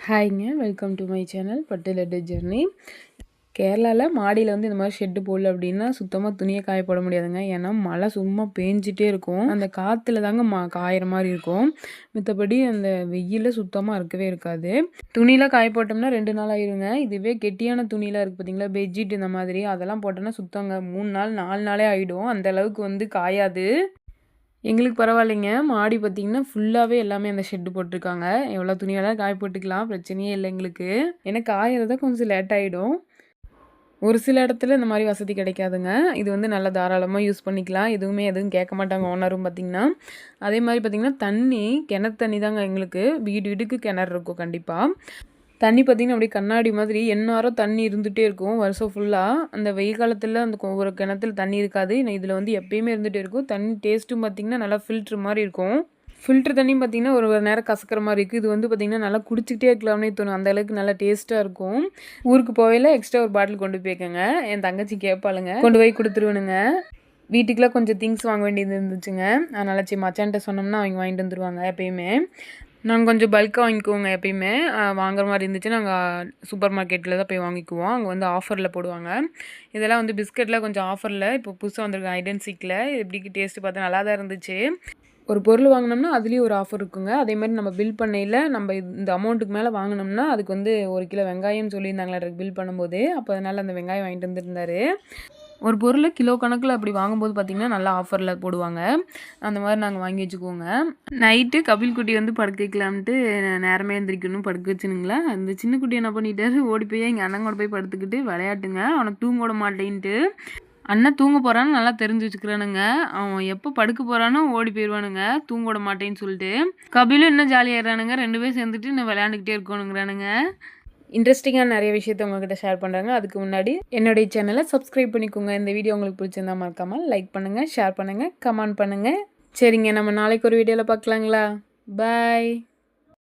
ஹாய்ங்க, welcome to my channel பட்டு laddu journey. கேரளாவில் மாடியில் வந்து இந்த மாதிரி ஷெட்டு போடல அப்படின்னா சுத்தமாக துணியை காய போட முடியாதுங்க. ஏன்னா மழை சும்மா பேஞ்சிட்டே இருக்கும். அந்த காற்றுல தாங்க காயிற மாதிரி இருக்கும். மற்றபடி அந்த வெயிலில் சுத்தமாக இருக்கவே இருக்காது. துணியெலாம் காய போட்டோம்னா 2 நாள் ஆயிருங்க. இதுவே கெட்டியான துணியெலாம் இருக்குது பார்த்தீங்களா, பெட்ஷீட் இந்த மாதிரி அதெல்லாம் போட்டோன்னா சுத்தங்க 3 நாள் 4 நாளே ஆகிடும். அந்த அளவுக்கு வந்து காயாது. எங்களுக்கு பரவாயில்லைங்க. மாடி பார்த்தீங்கன்னா, ஃபுல்லாவே எல்லாமே அந்த ஷெட் போட்டுருக்காங்க. எவ்வளோ துணி வேணாலும் காய போட்டுக்கலாம். பிரச்சனையே இல்ல எங்களுக்கு. ஏன்னா காயறது கொஞ்சம் லேட் ஆயிடும். ஒரு சில இடத்துல இந்த மாரி வசதி கிடைக்காதுங்க. இது வந்து நல்லா தாராளமா யூஸ் பண்ணிக்கலாம். எதுவும் கேட்க மாட்டாங்க ஓனரும் பார்த்தீங்கன்னா. அதே மாரி பார்த்தீங்கன்னா, கிணத்து தண்ணி தாங்க எங்களுக்கு. வீடு வீடுக்கு கிணறு இருக்கும் கண்டிப்பா. தண்ணி பார்த்தீங்கன்னா, அப்படியே கண்ணாடி மாதிரி எந்நேரம் தண்ணி இருந்துகிட்டே இருக்கும் வருஷம் ஃபுல்லா. அந்த வெயில் காலத்தில அந்த ஒரு கிணத்துல தண்ணி இருக்காது. இதில வந்து எப்பயுமே இருந்துகிட்டே இருக்கும். தண்ணி டேஸ்ட்டும் பார்த்தீங்கன்னா, நல்லா ஃபில்ட்ரு மாரி இருக்கும். ஃபில்ட்ரு தண்ணியும் பார்த்தீங்கன்னா, ஒரு ஒரு நேரம் கசக்கிற மாரி இருக்குது. இது வந்து பார்த்தீங்கன்னா, நல்லா குடிச்சிக்கிட்டே இருக்கலாம்னே தோணும். அந்த அளவுக்கு நல்லா டேஸ்ட்டா இருக்கும். ஊருக்கு போகையில எக்ஸ்ட்ரா ஒரு பாட்டில் கொண்டு போய்க்கங்க. என் தங்கச்சி கேட்பாளுங்க. கொண்டு போய் குடுத்துருவேனுங்க. வீட்டுக்குலாம் கொஞ்சம் திங்ஸ் வாங்க வேண்டியது இருந்துச்சுங்க. அதனால சரி மச்சான்ட்ட சொன்னோம்னா அவங்க வாங்கிட்டு வந்துருவாங்க எப்பயுமே. நாங்கள் கொஞ்சம் பல்காக வாங்கிக்குவோங்க எப்பயுமே. வாங்குற மாதிரி இருந்துச்சுன்னா நாங்கள் சூப்பர் மார்க்கெட்டில் தான் போய் வாங்கிக்குவோம். அங்கே வந்து ஆஃபரில் போடுவாங்க. இதெல்லாம் வந்து பிஸ்கெட்லாம் கொஞ்சம் ஆஃபரில் இப்போ புதுசாக வந்திருக்கு ஐடென்சிக்கில். எப்படி டேஸ்ட்டு பார்த்தா நல்லா தான் இருந்துச்சு. ஒரு பொருள் வாங்கினோம்னா அதுலேயும் ஒரு ஆஃபர் இருக்குங்க. அதே மாதிரி நம்ம பில் பண்ணையில் நம்ம இந்த அமௌண்ட்டுக்கு மேலே வாங்கினோம்னா அதுக்கு வந்து 1 கிலோ வெங்காயம் சொல்லியிருந்தாங்களா பில் பண்ணும்போது. அப்போ அதனால் அந்த வெங்காயம் வாங்கிட்டு வந்துருந்தாரு. ஒரு பொருள் கிலோ கணக்கில் அப்படி வாங்கும்போது பார்த்திங்கன்னா நல்லா ஆஃபரில் போடுவாங்க. அந்த மாதிரி நாங்கள் வாங்கி வச்சுக்குவோங்க. நைட்டு கபில் குட்டி வந்து படுக்க வைக்கலாம்ட்டு நேரமே எழுந்திரிக்கணும் படுக்க வச்சுனுங்களா. அந்த சின்ன குட்டி என்ன பண்ணிட்டாரு, ஓடி போய் எங்கள் அண்ணன் கூட போய் படுத்துக்கிட்டு விளையாட்டுங்க. அவனை தூங்க விட மாட்டேன்ட்டு. அண்ணன் தூங்க போகிறான்னு நல்லா தெரிஞ்சு வச்சுக்கிறானுங்க. அவன் எப்போ படுக்க போகிறானோ ஓடி போயிடுவானுங்க தூங்க விட மாட்டேன்னு சொல்லிட்டு. கபிலும் இன்னும் ஜாலியாகிறானுங்க. 2 பேரும் சேர்ந்துட்டு இன்னும் விளையாண்டுக்கிட்டே இருக்கணுங்கிறானுங்க. இன்ட்ரெஸ்டிங்காக நிறைய விஷயத்த உங்கள்கிட்ட ஷேர் பண்ணுறாங்க. அதுக்கு முன்னாடி என்னுடைய சேனலை சப்ஸ்கிரைப் பண்ணிக்கோங்க. இந்த வீடியோ உங்களுக்கு பிடிச்சிருந்தா மறக்காமல் லைக் பண்ணுங்கள், ஷேர் பண்ணுங்கள், கமெண்ட் பண்ணுங்கள். சரிங்க, நம்ம நாளைக்கு ஒரு வீடியோவில் பார்க்கலாங்களா? பாய்.